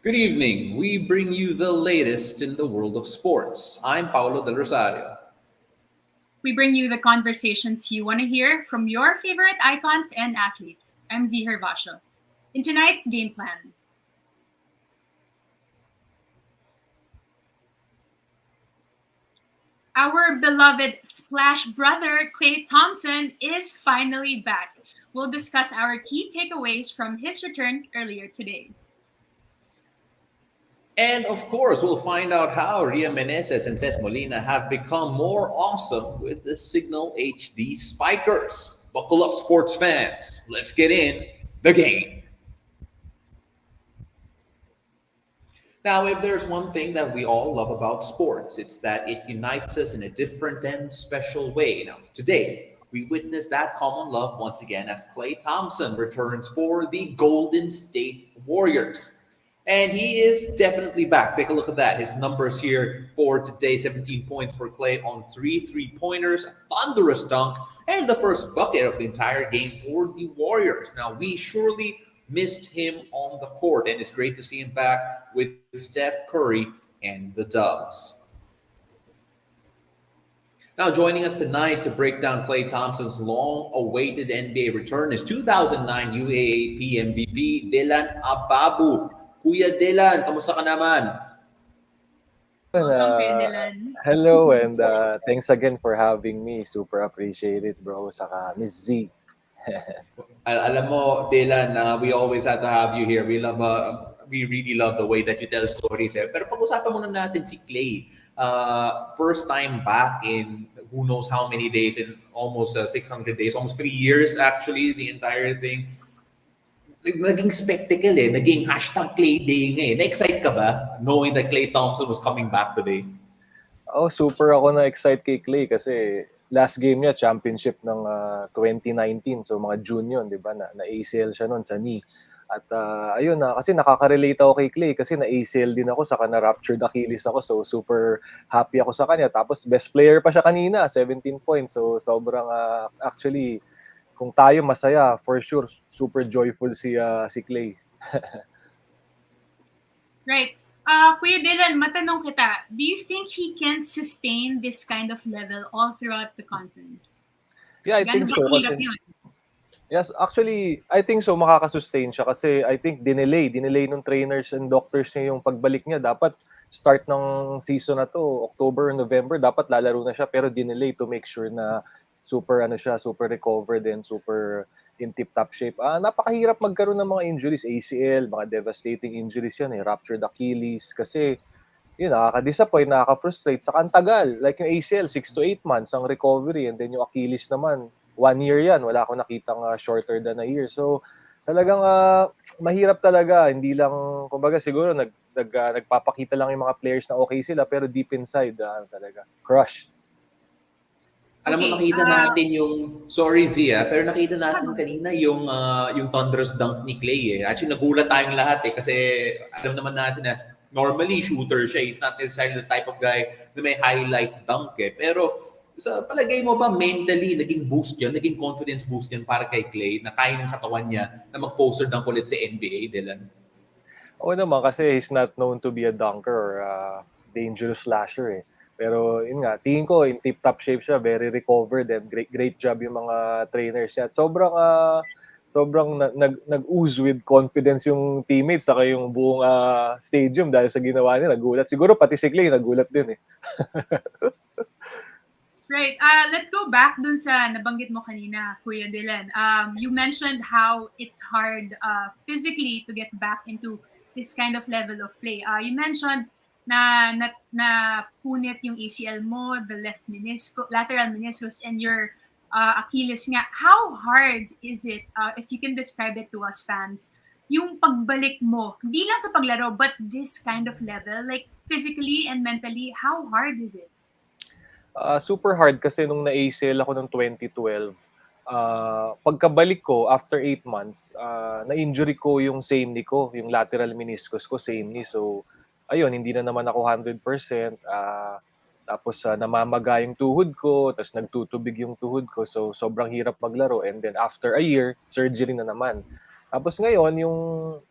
Good evening. We bring you the latest in the world of sports. I'm Paulo Del Rosario. We bring you the conversations you want to hear from your favorite icons and athletes. I'm Z Gervacio. In tonight's game plan, our beloved Splash brother Klay Thompson is finally back. We'll discuss our key takeaways from his return earlier today. And of course, we'll find out how Ria Meneses and Ces Molina have become more awesome with the Signal HD spikers. Buckle up, sports fans. Let's get in the game. Now, if there's one thing that we all love about sports, it's that it unites us in a different and special way. Now, today, we witness that common love once again as Klay Thompson returns for the Golden State Warriors. And he is definitely back. Take a look at that. His numbers here for today: 17 points for Klay on three pointers, a thunderous dunk, and the first bucket of the entire game for the Warriors. Now, we surely missed him on the court, and it's great to see him back with Steph Curry and the Dubs. Now, joining us tonight to break down Klay Thompson's long awaited NBA return is 2009 UAAP MVP Dylan Ababu. Kuya Dylan, kamusta ka naman? Welcome, Kuya Uh, Dylan. Hello and thanks again for having me. Super appreciate it, bro. Saka Miss Z. Alam mo, Dylan, we always have to have you here. We really love the way that you tell stories. Eh. Pero pag-usapan muna natin si Clay. First time back in who knows how many days, in almost 600 days, almost 3 years actually, the entire thing. Naging spectacle eh. Naging hashtag Clay Day nga eh. Na-excite ka ba knowing that Clay Thompson was coming back today? Oh, super ako na-excite kay Clay kasi last game niya, championship ng 2019. So mga June yun, di ba? Na-ACL siya noon sa knee. At ayun na, kasi nakaka-relate ako kay Clay kasi na-ACL din ako, saka na-ruptured Achilles ako. So super happy ako sa kanya. Tapos best player pa siya kanina, 17 points. So sobrang actually, kung tayo masaya, for sure, super joyful si Clay. Right. Kuya Dylan, matanong kita, do you think he can sustain this kind of level all throughout the conference? Yeah, I Gano'n think ba so kahirap kasi yun? yes, actually, I think so makakasustain siya kasi I think dinelay nung trainers and doctors niya yung pagbalik niya. Dapat start ng season na to, October, November, dapat lalaro na siya pero dinelay to make sure na super ano siya, super recovered and super in tip-top shape. Napakahirap magkaroon ng mga injuries, ACL, mga devastating injuries yan eh, ruptured Achilles kasi yun, nakaka-disappoint, nakaka-frustrate. Saka ang tagal. Like yung ACL, 6 to 8 months ang recovery. And then yung Achilles naman, 1 year yan. Wala akong nakitang shorter than a year. So, talagang mahirap talaga. Hindi lang, kumbaga siguro nagpapakita lang yung mga players na okay sila. Pero deep inside, talaga, crushed. Alam mo, Okay, nakita natin yung, sorry Zia, pero nakita natin ano? kanina yung thunderous dunk ni Clay eh. Actually, nagulat tayong lahat eh kasi alam naman natin na normally shooter siya. He's not necessarily the type of guy na may highlight dunk eh. Pero sa palagay mo ba mentally naging boost yun, naging confidence boost yun para kay Clay na kaya ng katawan niya na mag-poster dunk ulit sa NBA, Dylan? Oo naman kasi he's not known to be a dunker or dangerous slasher eh. Pero yun nga, tingin ko in tip-top shape siya, very recovered and great job yung mga trainers niya. At sobrang nag-ooze with confidence yung teammates saka yung buong stadium dahil sa ginawa niya, nagulat. Siguro pati si Clay nagulat din eh. Right. Let's go back dun sa nabanggit mo kanina, Kuya Dylan. You mentioned how it's hard physically to get back into this kind of level of play. You mentioned na punit yung ACL mo, the lateral meniscus, and your Achilles nga. How hard is it, if you can describe it to us fans, yung pagbalik mo, hindi lang sa paglaro, but this kind of level, like physically and mentally, how hard is it? Super hard kasi nung na-ACL ako noong 2012, pagkabalik ko after 8 months, na-injury ko yung same knee ko, yung lateral meniscus ko, same knee. So, ayun, hindi na naman ako 100%. Tapos namamaga yung tuhod ko, tapos nagtutubig yung tuhod ko. So, sobrang hirap maglaro. And then after a year, surgery na naman. Tapos ngayon, yung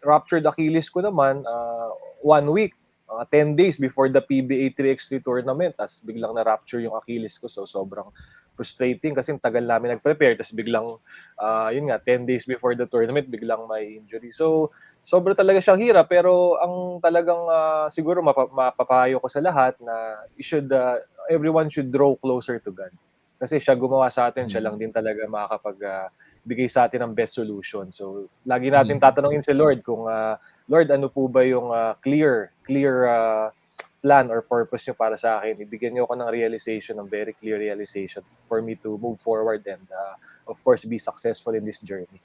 ruptured Achilles ko naman, 1 week, 10 days before the PBA 3x3 tournament, tapos biglang na-rupture yung Achilles ko. So, sobrang frustrating kasi tagal namin nag-prepare, tapos biglang, yun nga, 10 days before the tournament, biglang may injury. So, sobra talaga siyang hirap, pero ang talagang siguro mapapayo ko sa lahat na everyone should draw closer to God. Kasi siya gumawa sa atin, siya lang din talaga makakapag bigay sa atin ng best solution. So, lagi natin tatanungin si Lord kung, Lord, ano po ba yung clear plan or purpose niyo para sa akin? Ibigyan niyo ako ng realization, ng very clear realization for me to move forward and, of course, be successful in this journey.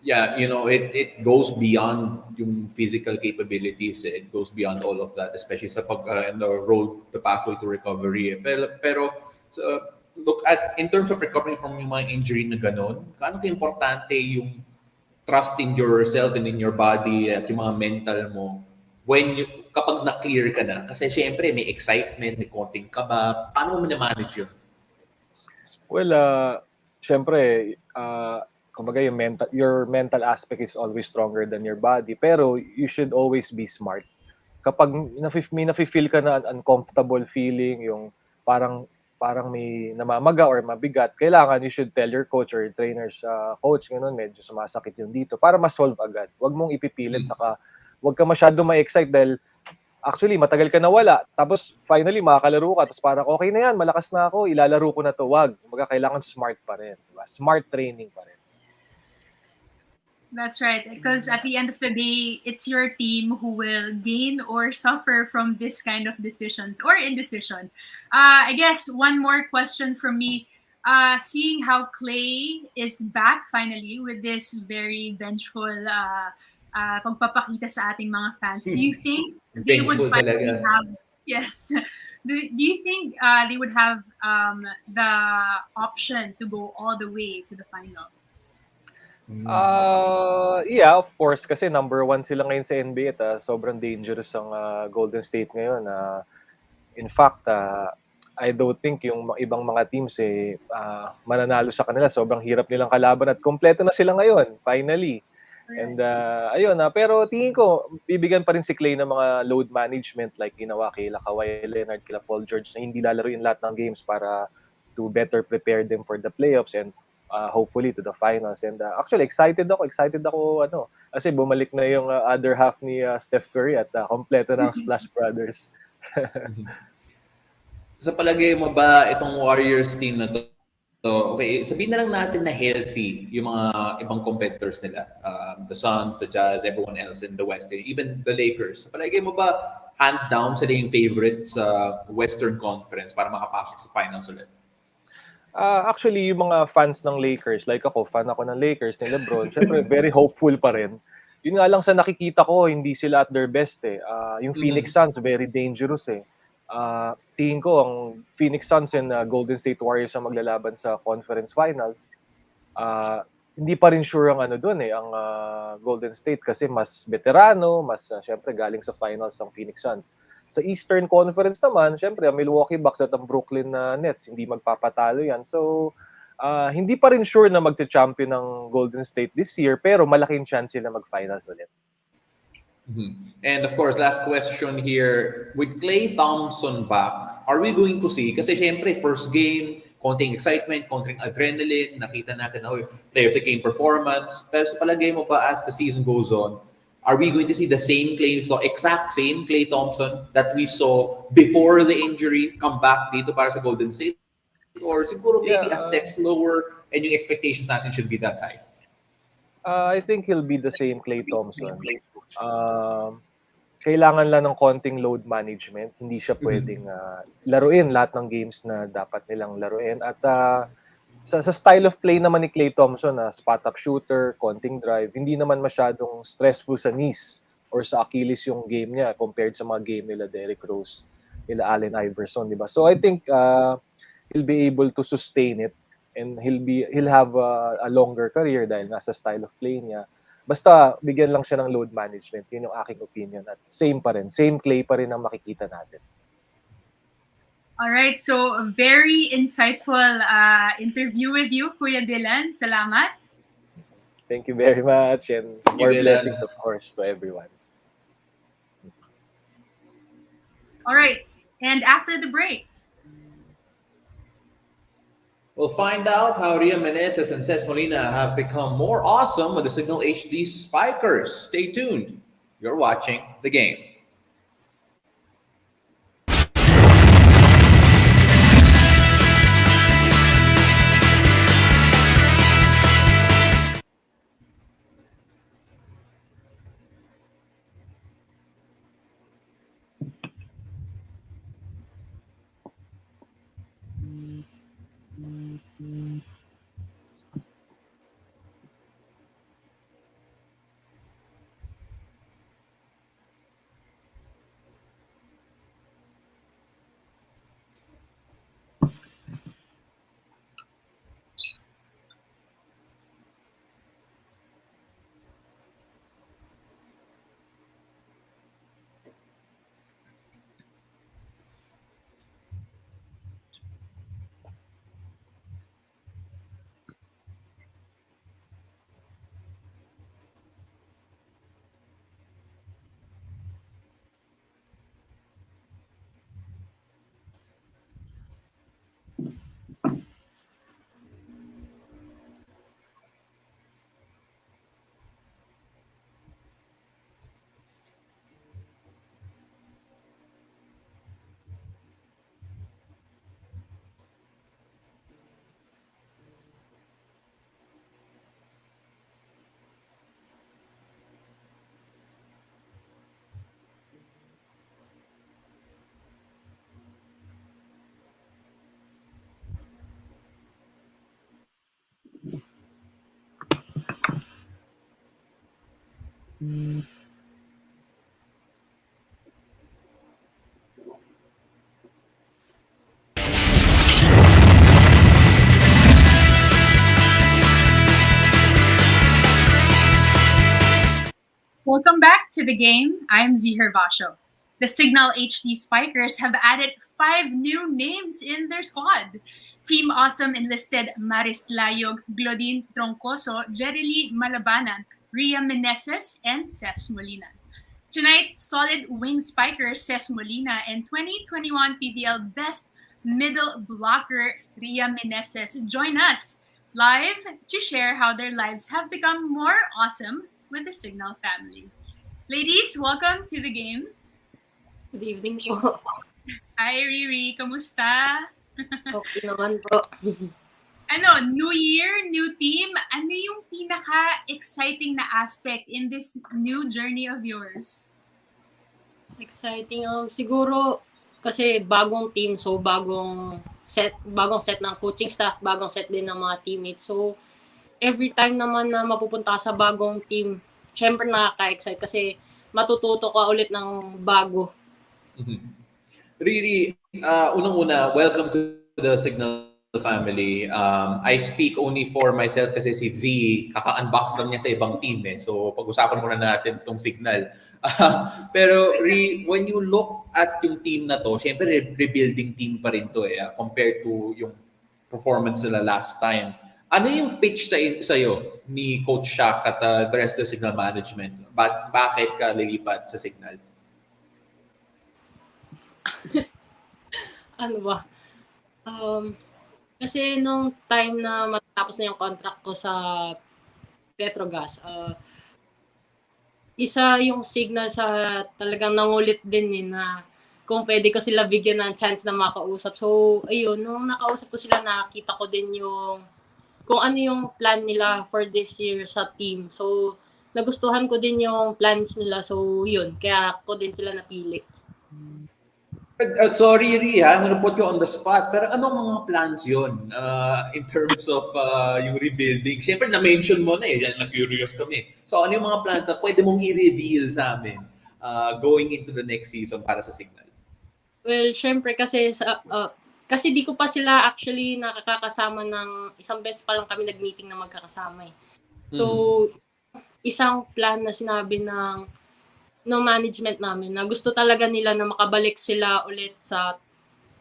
Yeah, it goes beyond yung physical capabilities. It goes beyond all of that, especially sa in the pathway to recovery. Pero so, look at, in terms of recovering from yung mga injury na ganun, gaano ka-importante yung trust in yourself and in your body at yung mga mental mo kapag na-clear ka na. Kasi syempre, may excitement, may konting kaba. Paano mo na-manage yun? Well, syempre, kumbaga your mental aspect is always stronger than your body. Pero you should always be smart. Kapag may nafe-feel ka na uncomfortable feeling, yung parang may namamaga or mabigat, kailangan you should tell your coach or your trainer's coach, ganun, medyo sumasakit yung dito, para ma-solve agad. Huwag mong ipipilit, saka huwag ka masyado ma-excite dahil actually, matagal ka nawala. Tapos, finally, makakalaro ka. Tapos parang, okay na yan, malakas na ako, ilalaro ko na to. Wag. Kumbaga, kailangan smart pa rin. Diba? Smart training pa rin. That's right. Because at the end of the day, it's your team who will gain or suffer from this kind of decisions or indecision. I guess one more question from me. Seeing how Clay is back finally with this very vengeful pagpapakita sa ating mga fans, do you think they would Vengeful finally talaga. have, yes, do you think they would have the option to go all the way to the finals? Yeah, of course. Kasi number 1 sila ngayon sa NBA at sobrang dangerous ang Golden State ngayon. In fact, I don't think yung ibang mga teams mananalo sa kanila. Sobrang hirap nilang kalaban at kompleto na sila ngayon, finally. And ayun, pero tingin ko, bibigyan pa rin si Clay ng mga load management like ginawa kila Kawhi Leonard, kila Paul George na hindi lalaruin lahat ng games para to better prepare them for the playoffs and hopefully to the finals. And actually, excited ako kasi bumalik na yung other half ni Steph Curry at kompleto na ang Splash Brothers. Sa palagay mo ba itong Warriors team na to, okay, sabihin na lang natin na healthy yung mga ibang competitors nila. The Suns, the Jazz, everyone else in the West, even the Lakers. Sa palagay mo ba, hands down, sila yung favorite sa Western Conference para makapasok sa finals ulit? Actually, yung mga fans ng Lakers, like ako, fan ako ng Lakers, ni LeBron, syempre very hopeful pa rin. Yun nga lang sa nakikita ko, hindi sila at their best eh. Yung Phoenix Suns, very dangerous eh. Tingin ko, ang Phoenix Suns and Golden State Warriors ang maglalaban sa conference finals. Hindi pa rin sure ang ang Golden State kasi mas veterano, mas syempre galing sa finals ng Phoenix Suns. Sa Eastern Conference naman, syempre ang Milwaukee Bucks at ang Brooklyn Nets, hindi magpapatalo yan. So, hindi pa rin sure na magcha-champion ng Golden State this year, pero malaking chance sila mag-finals ulit. And of course, last question here. With Klay Thompson back, are we going to see, kasi syempre, first game, konting excitement, konting adrenaline, nakita natin player of the game performance. Pero sa palagay mo ba as the season goes on, are we going to see the same Klay, exact same Klay Thompson that we saw before the injury come back dito para sa Golden State? Or siguro maybe a step slower and yung expectations natin should be that high? I think he'll be the same Klay Thompson. Kailangan lang ng konting load management. Hindi siya pwedeng laruin lahat ng games na dapat nilang laruin. At sa style of play naman ni Klay Thompson, spot-up shooter, konting drive, hindi naman masyadong stressful sa knees or sa Achilles yung game niya compared sa mga game nila Derrick Rose, nila Allen Iverson, di ba? So I think he'll be able to sustain it and he'll have a longer career dahil nasa style of play niya. Basta bigyan lang siya ng load management. Yun yung aking opinion. At same pa rin. Same Klay pa rin ang makikita natin. All right, so a very insightful interview with you, Kuya Dylan. Salamat. Thank you very much, and more Dylan. blessings, of course, to everyone. All right. And after the break, We'll find out how Ria Meneses and Ces Molina have become more awesome with the Signal HD Spikers. Stay tuned. You're watching The Game. welcome back to The Game. I'm Z GERVACIO. The Signal HD Spikers have added 5 new names in their squad. Team Awesome enlisted Maris Layog, Glodine Troncoso, Jerilee Malabanan, Ria Meneses, and Ces Molina. Tonight, solid wing spiker Ces Molina and 2021 PBL Best Middle Blocker Ria Meneses join us live to share how their lives have become more awesome with the Signal family. Ladies, welcome to The Game. Good evening po. Hi, Riri. Kamusta? Okay naman po. New year, new team. Ano yung pinaka-exciting na aspect in this new journey of yours? Exciting. Siguro kasi bagong team, so bagong set ng coaching staff, bagong set din ng mga teammates. So every time naman na mapupunta sa bagong team, syempre nakaka-excite kasi matututo ka ulit ng bago. Riri, unang-una, welcome to the Signal family. I speak only for myself kasi si Z, kaka-unbox lang niya sa ibang team eh. So pag-usapan muna natin itong Signal. Pero when you look at yung team na to, syempre rebuilding team pa rin to eh, compared to yung performance nila last time. Ano yung pitch sa'yo ni Coach Shaq at the rest of the Signal management? Bakit ka lilipat sa Signal? Ano ba? Kasi nung time na matapos na yung contract ko sa Petrogas, isa yung signal sa talagang nangulit din eh, na kung pwede ko sila bigyan ng chance na makausap. So, ayun, nung nakausap ko sila, nakita ko din yung kung ano yung plan nila for this year sa team. So, nagustuhan ko din yung plans nila. So, yun, kaya ko din sila napili. Sorry, Ri, I'm gonna put you on the spot. Pero anong mga plans yun in terms of yung rebuilding? Siyempre, na-mention mo na eh. Yan, na-curious kami. So, ano yung mga plans na pwede mong i-reveal sa amin going into the next season para sa Signal? Well, syempre kasi kasi di ko pa sila actually nakakasama ng isang beses pa lang kami nag-meeting na magkakasama eh. So, isang plan na sinabi ng management namin na gusto talaga nila na makabalik sila ulit sa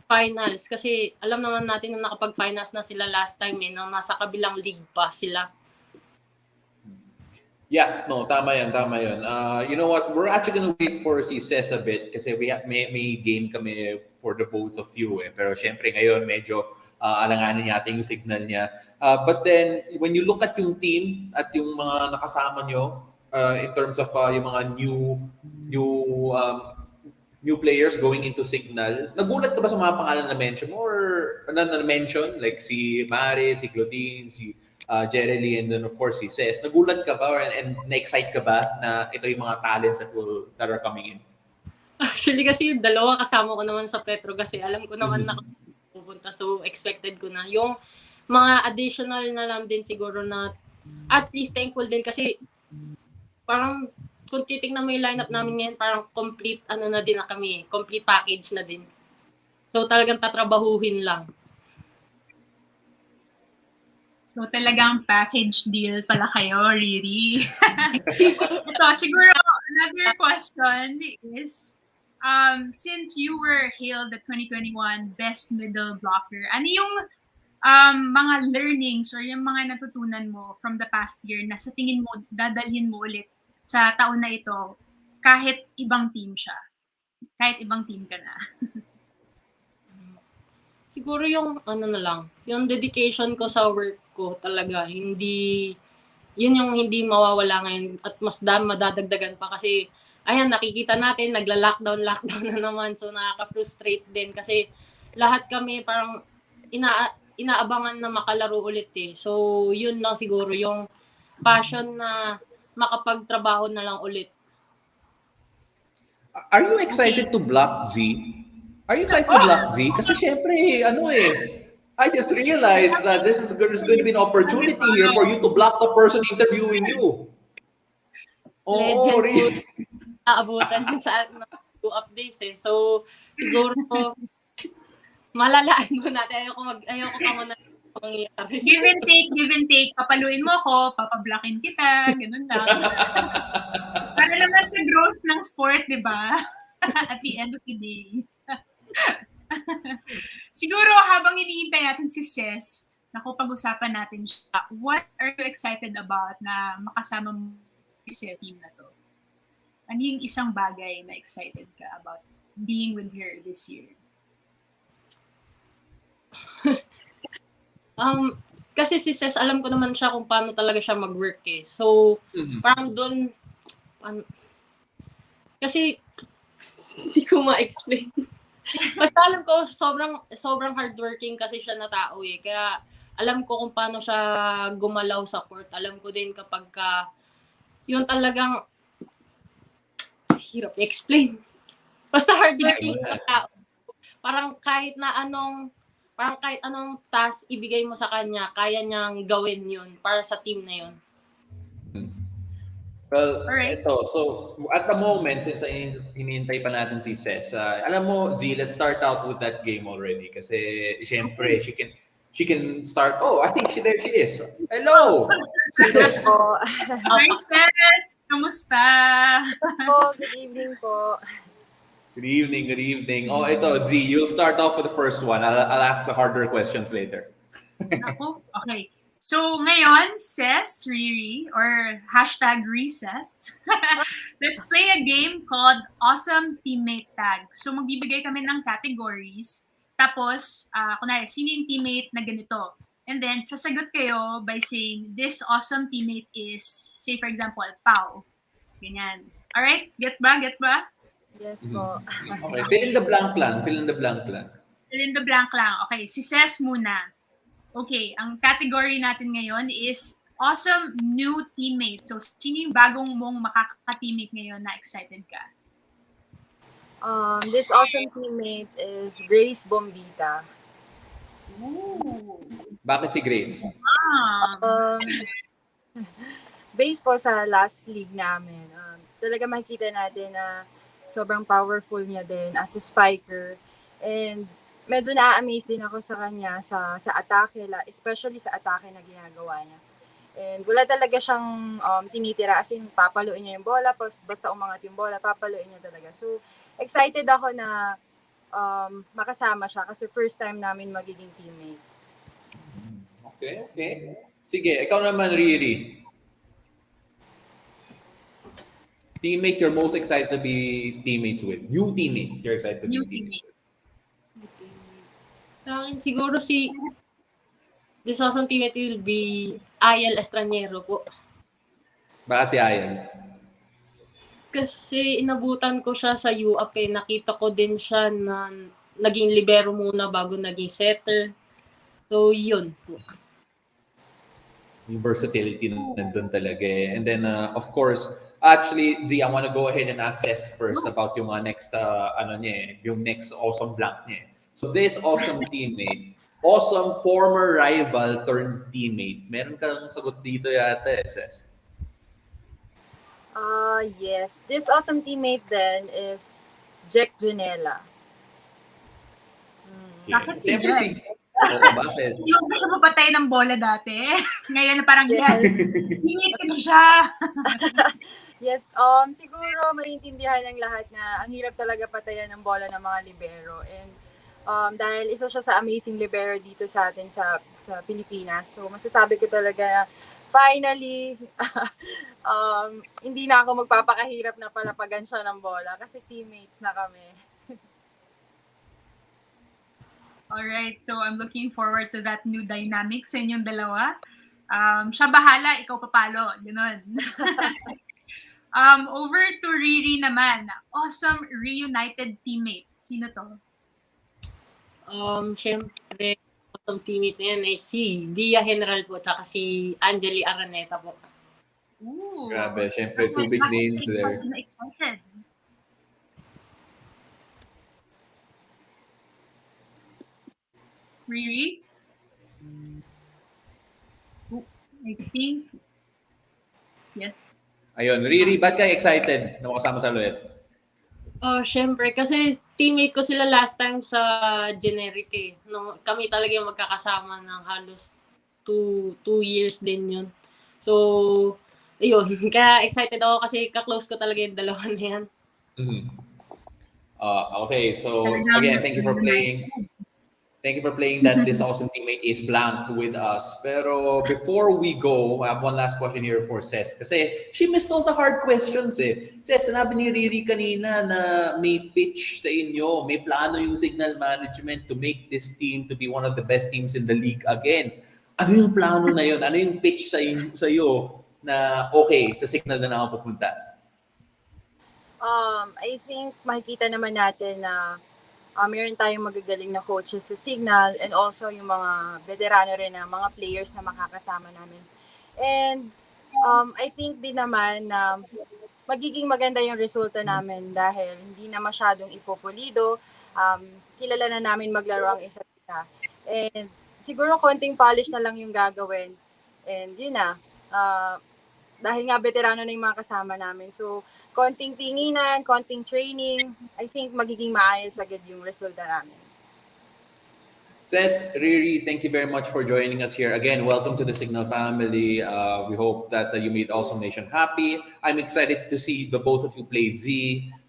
finals kasi alam naman natin na nakapag-finals na sila last time eh, na nasa kabilang league pa sila. Yeah, no, tama yan, tama yun. You know what? We're actually gonna wait for si Ces a bit kasi may game kami for the both of you eh. Pero syempre ngayon medyo alanganin natin yung signal niya. But then, when you look at yung team at yung mga nakasama nyo in terms of yung mga new um, new players going into Signal, nagulat ka ba sa mga pangalan na mention mo or na-mention? Like si Mare, si Claudine, si Jerely, and then of course si Ces. Nagulat ka ba and na-excite ka ba na ito yung mga talents that are coming in? Actually kasi yung dalawa kasama ko naman sa Petro kasi alam ko naman na pupunta. So expected ko na. Yung mga additional na lang din siguro na at least thankful din kasi parang kung titignan mo yung lineup namin ngayon, parang complete na din na kami, complete package na din. So talagang tatrabahuhin lang. So talagang package deal pala kayo, Riri. Ito, siguro another question is, since you were hailed the 2021 Best Middle Blocker, ano yung mga learnings or yung mga natutunan mo from the past year na sa tingin mo dadalhin mo ulit sa taon na ito kahit ibang team siya? Kahit ibang team ka na. Siguro yung na lang, yung dedication ko sa work ko talaga, yun yung hindi mawawala ngayon at mas madadagdagan pa kasi ayan, nakikita natin, lockdown na naman, so nakaka-frustrate din kasi lahat kami parang inaabangan na makalaro ulit eh. So, yun lang siguro yung passion na makapagtrabaho na lang ulit. Are you excited to block Z? Are you excited to block Z? Kasi syempre, I just realized that there's going to be an opportunity here for you to block the person interviewing you. Oh, Legend really? Aabutan din sa 2 updates eh. So, siguro malalaan mo natin. Ayoko pa muna mangyayari. Give and take. Papaluin mo ako, papablockin kita, ganun lang. Para naman sa growth ng sport, di ba? At the end of the day. Siguro habang iniintay natin si Ces, naku, pag-usapan natin siya. What are you excited about na makasama mo sa team na to? Ano yung isang bagay na excited ka about being with her this year? Kasi si Ces, alam ko naman siya kung paano talaga siya mag-work eh. So, parang doon, kasi, hindi ko ma-explain. Basta alam ko, sobrang hardworking kasi siya na tao eh. Kaya, alam ko kung paano siya gumalaw sa court. Alam ko din kapag yung talagang, hirap i-explain. Basta hardworking na tao. Parang kahit anong task ibigay mo sa kanya, kaya niyang gawin yun para sa team na yun. Well, Alright. ito. So, at the moment, since hinihintay pa natin si Ces, alam mo, Z, let's start out with that game already. Kasi, syempre, she can start. Oh, I think there she is. Hello! Ces. Hi, Ces! Kamusta? Good evening po. Good evening. Oh, ito, Z, you'll start off with the first one. I'll ask the harder questions later. Ako? Okay. So, ngayon, Ces, Riri, or #Recess, let's play a game called Awesome Teammate Tag. So, magbibigay kami ng categories. Tapos, kunwari, sino yung teammate na ganito? And then, sasagot kayo by saying, this awesome teammate is, say for example, Pau. Ganyan. Alright? Gets ba? Yes po. Okay, fill in the blank lang. Fill in the blank lang. Okay, si Ces muna. Okay, ang category natin ngayon is awesome new teammate. So, sino yung bagong mong makaka-teammate ngayon na excited ka? This awesome teammate is Grace Bombita. Ooh. Bakit si Grace? Based po sa last league namin, talaga makikita natin na sobrang powerful niya din as a spiker. And medyo na-amaze din ako sa kanya sa atake, especially sa atake na ginagawa niya. And wala talaga siyang tinitira, as in papaluin niya yung bola, basta umangat yung bola, papaluin niya talaga. So, excited ako na makasama siya kasi first time namin magiging teammate. Okay. Sige, ikaw naman, Riri. Teammate you're most excited to be teammates with. New teammate you're excited to be New teammates teammate. with. Sa akin siguro this awesome teammate will be Ayel Estranero po. Bakit si Ayan? Kasi inabutan ko siya sa UAP eh. Nakita ko din siya na naging libero muna bago naging setter. So, yun po. Yung versatility nandun talaga eh. And then, of course, actually, Z, I want to go ahead and assess first about yung next, ano niya eh, yung next awesome blank niya eh. So this awesome teammate, awesome former rival turned teammate. Meron kang sagot dito yata eh, Ses. Yes. This awesome teammate then is Jack Janela. Bakit si Siyempre Jack? Oo, bakit? Yung gusto mo patay ng bola dati. Ngayon na parang yes. Hingit ko na siya. Yes, siguro maintindihan ng lahat na ang hirap talaga patayan ng bola ng mga libero. And dahil isa siya sa amazing libero dito sa atin sa Pilipinas. So masasabi ko talaga na finally hindi na ako magpapakahirap na palapagan siya ng bola kasi teammates na kami. Alright, so I'm looking forward to that new dynamic sa inyong dalawa. Siya bahala, ikaw papalo. Ganun. Over to Riri naman. Awesome reunited teammate. Sino to? Siyempre, awesome teammate na yan eh, si Dia General po, tsaka si Angeli Araneta po. Ooh. Grabe, syempre, two big names there. Excited. Riri? Oh, I think. Yes. Ayun, Riri, ba't ka excited na makasama sa ulit? Siyempre, kasi teammate ko sila last time sa generic eh. No, kami talaga yung magkakasama ng halos 2 years din yun. So, ayun. Kaya excited ako kasi kaklose ko talaga yung dalawa na yan. Mm-hmm. Okay, so again, thank you for playing. Thank you for playing that this awesome teammate is blank with us. Pero before we go, I have one last question here for Ces. Kasi she missed all the hard questions eh. Ces, sinabi ni Riri kanina na may pitch sa inyo, may plano yung signal management to make this team to be one of the best teams in the league again. Ano yung plano na yun? Ano yung pitch sa iyo na okay, sa signal na ako pupunta? I think makikita naman natin na meron tayong magagaling na coaches sa Signal and also yung mga veterano rin na mga players na makakasama namin. And I think din naman na magiging maganda yung resulta namin dahil hindi na masyadong ipopulido. Kilala na namin maglaro ang isa't isa. And siguro konting polish na lang yung gagawin. And yun na. Dahil nga veterano na yung mga kasama namin. So, konting tinginan, konting training, I think magiging maayos agad yung resulta namin. Ces, Riri, thank you very much for joining us here. Again, welcome to the Signal family. We hope that you made Awesome Nation happy. I'm excited to see the both of you play Z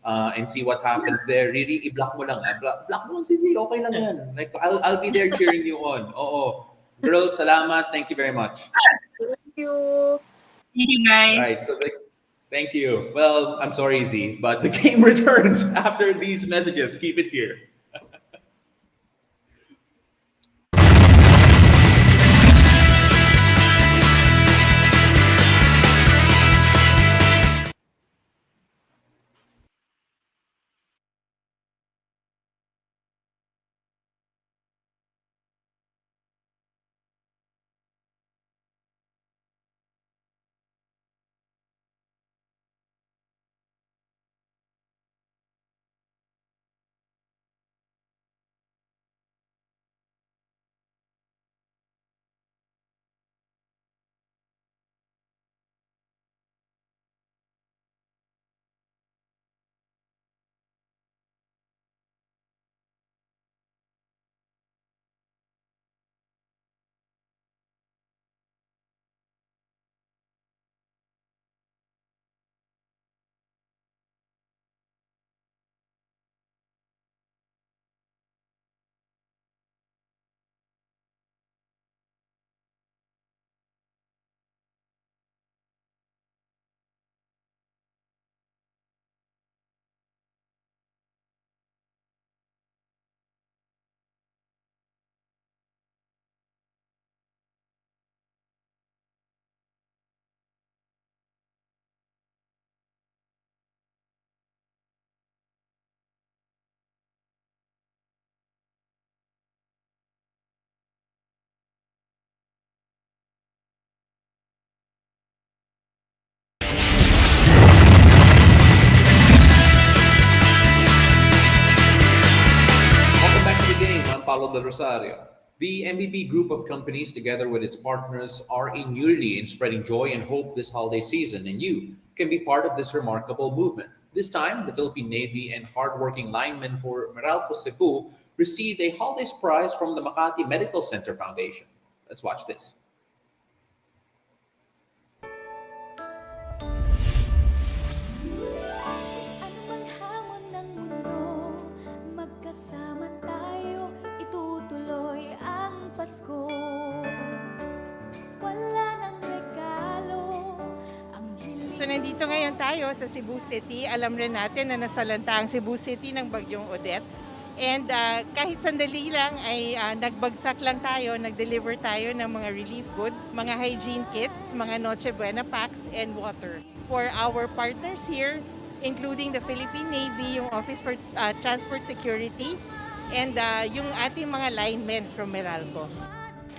and see what happens there. Riri, i-block mo lang. Block mo lang si Z, okay lang yan. Like, I'll be there cheering you on. Oo. Girls, salamat. Thank you very much. Thank you. Thank you, guys. Right, so thank you. Well, I'm sorry, Z, but the game returns after these messages. Keep it here. del Rosario. The MVP group of companies, together with its partners, are in unity in spreading joy and hope this holiday season, and you can be part of this remarkable movement. This time, the Philippine Navy and hardworking linemen for Meralco Cebu received a holiday prize from the Makati Medical Center Foundation. Let's watch this. Anumang hamon ng mundo, magkasama tayo, itutuloy ang Pasko. Wala nang regalo, ang hiling. So nandito ngayon tayo sa Cebu City. Alam rin natin na nasalanta ang Cebu City ng bagyong Odette. And kahit sandali lang ay nagbagsak lang tayo, nag-deliver tayo ng mga relief goods, mga hygiene kits, mga Noche Buena packs, and water. For our partners here, including the Philippine Navy, yung Office for Transport Security, and yung ating mga linemen from Meralco.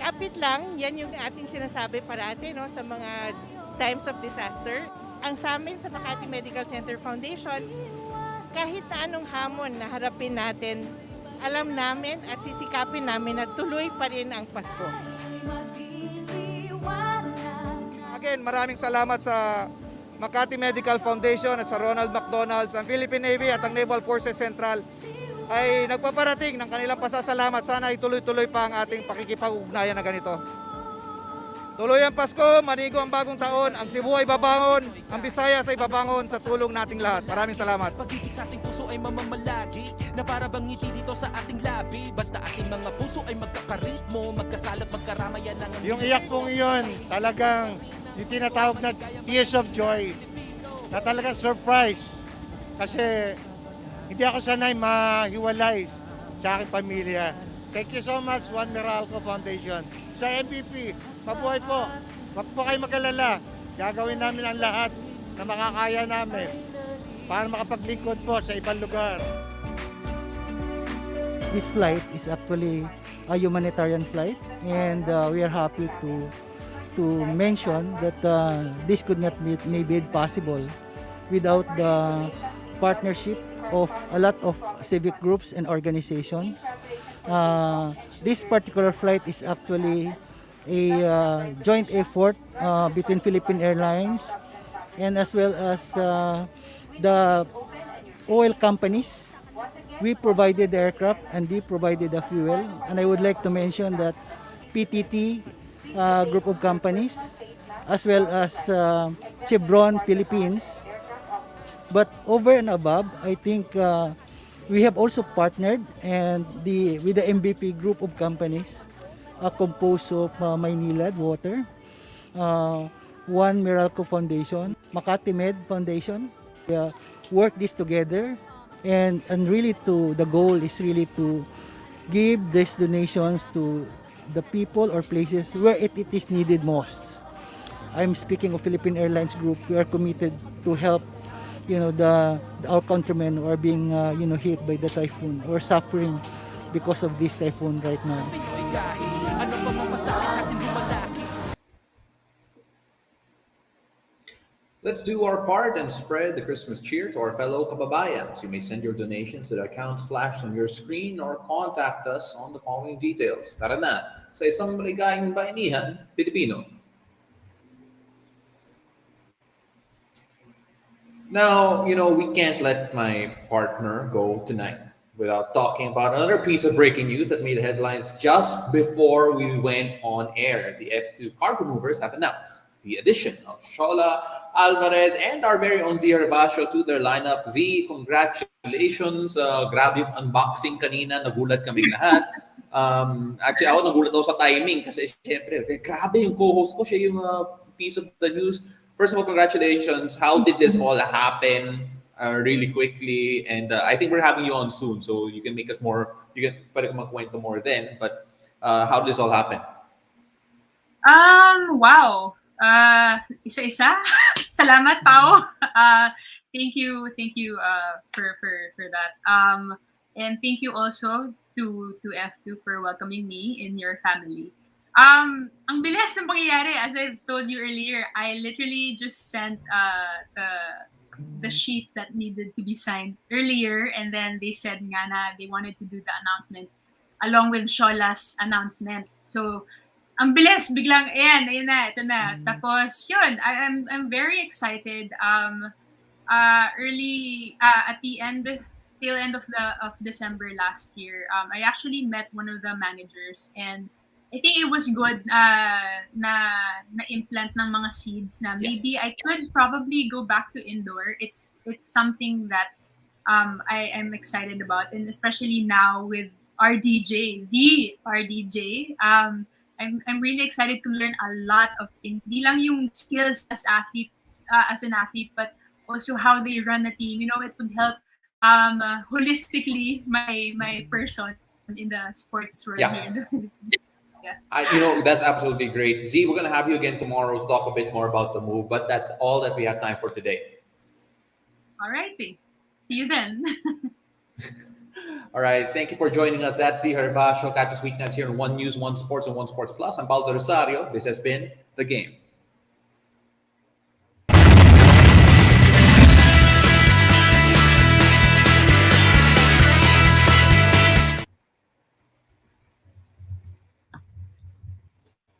Kapit lang, yan yung ating sinasabi parati no, sa mga times of disaster. Ang sa amin sa Makati Medical Center Foundation, kahit na anong hamon na harapin natin, alam namin at sisikapin namin na tuloy pa rin ang Pasko. Again, maraming salamat sa Makati Medical Foundation at sa Ronald McDonald's, ang Philippine Navy at ang Naval Forces Central ay nagpaparating ng kanilang pasasalamat. Sana ay tuloy-tuloy pa ang ating pakikipag-ugnayan na ganito. Tuloy ang Pasko, manigo ang bagong taon, ang Cebu ay babangon, ang Visayas ay babangon sa tulong nating lahat. Maraming salamat. Pag-ibig sa ating puso ay mamamalagi, na para bang ngiti dito sa ating labi. Basta ating mga puso ay magkakaritmo, magkasalat, magkaramayan lang ang... Yung iyak pong iyon, talagang yung tinatawag na tears of joy, na talagang surprise. Kasi hindi ako sanay mahiwalay sa aking pamilya. Thank you so much, One Meralco Foundation. Sa MVP, mabuhay po. Huwag po kayo mag-alala. Gagawin namin ang lahat na makakaya namin para makapaglingkod po sa ibang lugar. This flight is actually a humanitarian flight, and we are happy to mention that this could not be made possible without the partnership of a lot of civic groups and organizations. This particular flight is actually a joint effort between Philippine Airlines and as well as the oil companies. We provided the aircraft and they provided the fuel. And I would like to mention that PTT group of companies as well as Chevron Philippines. But over and above, I think we have also partnered and with the MVP group of companies composed of Maynilad Water, One Meralco Foundation, Makati Med Foundation. We work this together, and really the goal is really to give these donations to the people or places where it is needed most. I'm speaking of Philippine Airlines Group. We are committed to help our countrymen who are being hit by the typhoon or suffering because of this typhoon right now. Let's do our part and spread the Christmas cheer to our fellow kababayans. You may send your donations to the accounts flashed on your screen or contact us on the following details. Tara na sa isang maligayang bayanihan Pilipino. Now, we can't let my partner go tonight without talking about another piece of breaking news that made headlines just before we went on air. The F2 cargo movers have announced the addition of SHOLA, ALVAREZ, and our very own GERVACIO to their lineup. Z, congratulations. Grabe yung unboxing kanina. Nagulat kaming lahat. Actually, ako nagulat ako sa timing kasi syempre, grabe yung co-host ko. Siya yung piece of the news. First of all, congratulations. How did this all happen really quickly? And I think we're having you on soon, so you can make us more, you can pwede ko magkwento more then. But how did this all happen? Wow. Isa-isa. Salamat, Pao. Thank you for that. And thank you also to F2 for welcoming me in your family. Ang bilis ng pangyayari, as I told you earlier, I literally just sent the sheets that needed to be signed earlier, and then they said nga na they wanted to do the announcement along with Shola's announcement. So, ang bilis, biglang, ayan na, ito na. Tapos, yun, I'm very excited. At the tail end of December last year, I actually met one of the managers, and I think it was good na implant ng mga seeds na maybe I could probably go back to indoor. It's something that I am excited about, and especially now with the RDJ. I'm really excited to learn a lot of things. Di lang yung skills as an athlete, but also how they run a team. You know, it would help holistically my person in the sports world here in the Philippines. Yeah. That's absolutely great. Z, we're going to have you again tomorrow to talk a bit more about the move, but that's all that we have time for today. All righty. See you then. All right. Thank you for joining us. That's Z GERVACIO. Catch us weeknights here on One News, One Sports, and One Sports Plus. I'm Paulo Rosario. This has been The Game.